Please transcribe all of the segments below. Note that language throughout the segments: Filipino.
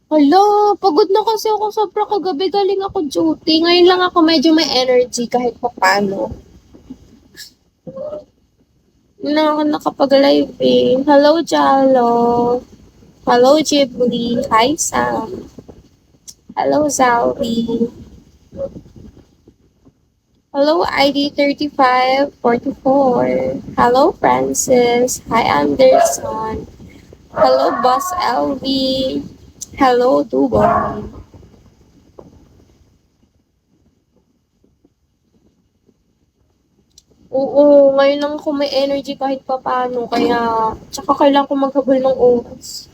Hala, pagod na kasi ako sobra kagabi. Galing ako duty. Ngayon lang ako medyo may energy kahit pa paano. Hindi na ako nakapag-live eh. Hello, Jalo. Hello, Ghibli. Hi, Sam. Hello, Zalvi. Hello, ID 3544. Hello, Francis. Hi, Anderson. Hello, Boss LV. Hello, Dubon. Oo, ngayon lang ako may energy kahit pa paano. Kaya, tsaka kailangan ko maghabol ng oras.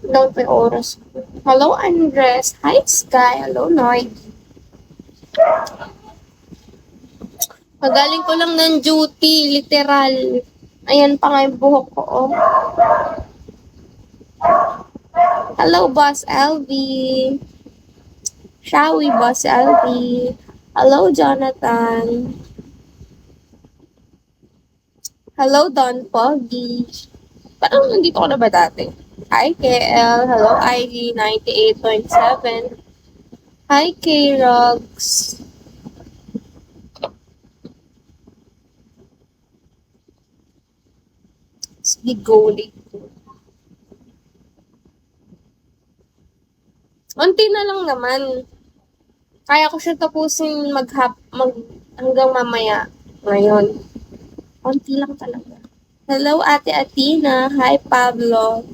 Lang may oras. Hello, Andres. Hi, Sky. Hello, Noid. Magaling ko lang ng duty, literal. Ayan pa nga yung buhok ko, oh. Hello, Boss LV. Shall we, Boss LV? Hello, Jonathan. Hello, Don Foggy. Parang nandito ko na ba dati? Hi, KL. Hello, ID 98.7. Hi, K-Rogs. Sige, go late. Unti na lang naman. Kaya ko siya tapusin hanggang mamaya. Ngayon. Unti lang talaga. Hello, Ate Atina. Hi, Pablo.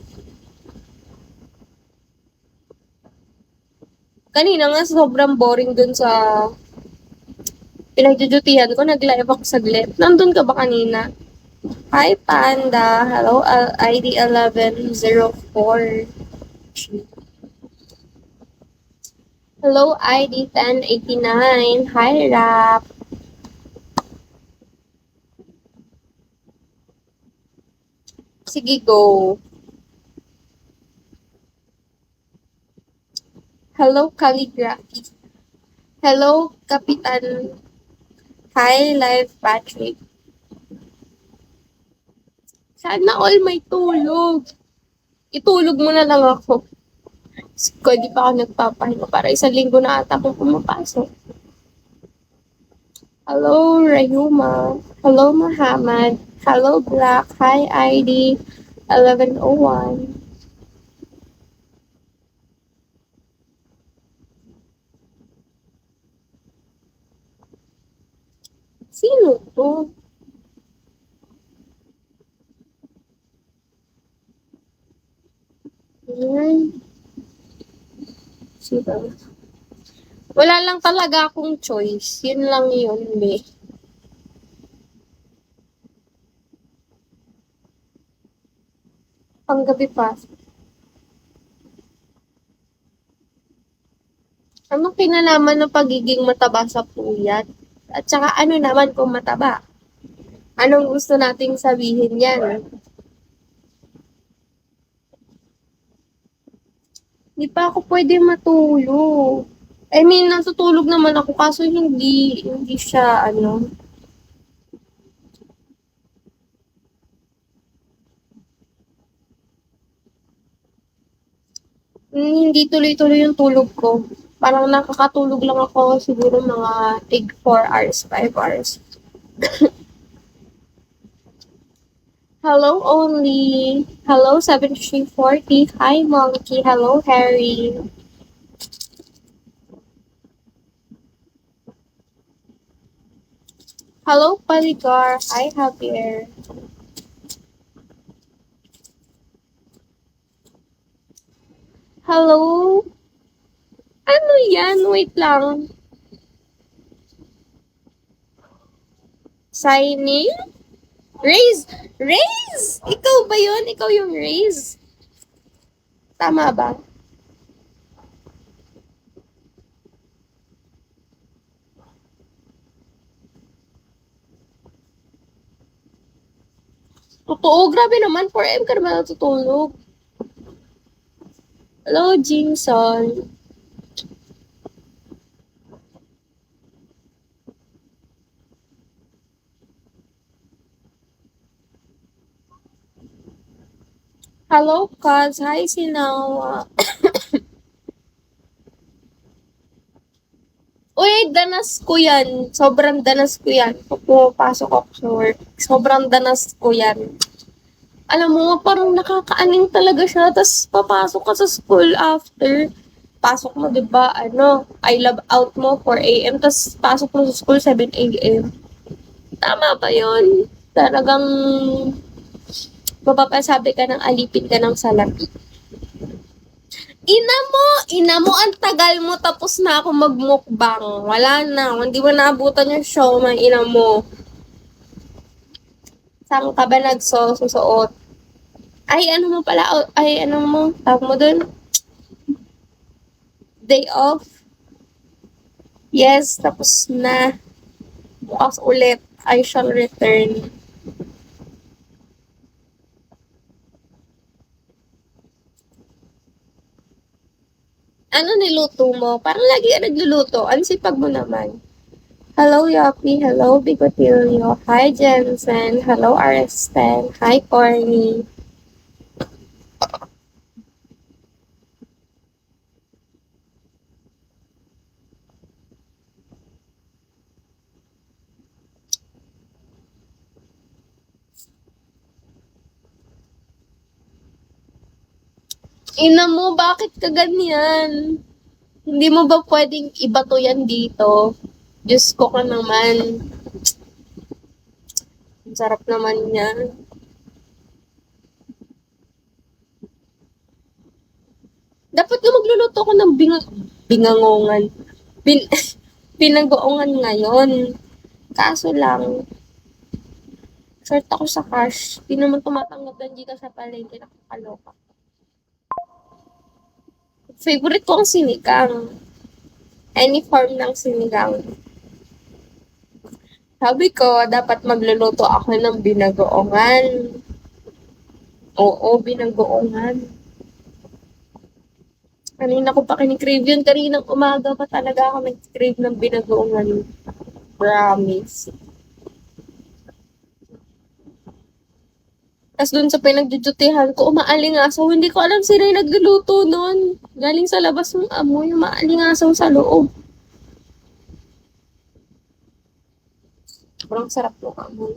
Kanina nga sobrang boring dun sa pinagdudutihan ko. Nag-live ako saglit. Nandun ka ba kanina? Hi, Panda. Hello, ID 1104. Hello, ID 1089. Hi, Rap. Sige, go. Hello, Calligraphy. Hello, Kapitan. Hi, Live Patrick. Sana all may tulog. Itulog mo na lang ako. Ko, di pa ako nagpapahinga. Para isang linggo na ata akong pumapasok. Hello, Rayuma. Hello, Muhammad. Hello, Black. Hi, ID 1101. Sino to? Hmm. Sino? Wala lang talaga akong choice. Yun lang yun, be. Panggabi pa. Anong kinalaman ng pagiging mataba sa puyat? At saka ano naman kung mataba? Anong gusto nating sabihin yan? Hindi pa ako pwede matulog. I mean, natutulog naman ako kaso hindi siya ano. Hindi tuloy-tuloy yung tulog ko. Parang nakakatulog lang ako siguro mga tig 4 hours, 5 hours. Hello, Only. Hello, 7340. Hi, Monkey. Hello, Harry. Hello, Paligar. Hi, Javier. Hello? Ano yan? Wait lang. Signing? Raise? Raise? Ikaw ba yun? Ikaw yung Raise? Tama ba? Totoo, grabe naman. 4M ka naman natutulog. Hello, Jingson. Hello, Kaz. Hi, Sinawa. Uy, danas ko yan. Sobrang danas ko yan. Pag pumapasok ako sa work, sobrang danas ko yan. Alam mo, parang nakakaaning talaga siya. Tapos papasok ka sa school after. Pasok mo, di ba, I love out mo 4 a.m. Tapos pasok mo sa school 7 a.m. Tama ba yun? Talagang mapapasabi ka ng alipin ka ng salapi. Ina mo, ang tagal mo tapos na ako magmukbang. Wala na, hindi mo naabutan yung show ng ina mo. Saan ka ba nagsusuot? Ay, ano mo pala, ay, ano mo, tawag mo dun? Day off? Yes, tapos na. Bukas ulit, I shall return. Ano niluto mo? Parang lagi ka nagluluto. Ang sipag mo naman. Hello, Yopi. Hello, Bigotilio. Hi, Jensen. Hello, Aristan. Hi, Corny. Ina mo, bakit ka ganyan? Hindi mo ba pwedeng ibato yan dito? Diyos ko ka naman. Ang sarap naman niya. Dapat nga magluluto ko ng bingangongan. Bin Pinagoongan ngayon. Kaso lang, short ako sa cash. Di naman tumatanggap ng Gcash sa palengke. Nakakaloka. Favorite ko ang sinigang. Any form ng sinigang. Sabi ko, dapat magluluto ako ng binagoongan. Oo, binagoongan. Kanina ko pa kinikrave yun. Kaninang umaga pa talaga ako nag-crave ng binagoongan. Promise. Tapos dun sa pinagdudutihan ko, umaalingasaw. Hindi ko alam sino yung nagluluto nun. Galing sa labas ng amoy, umaalingasaw sa loob. Sobrang sarap ng amoy.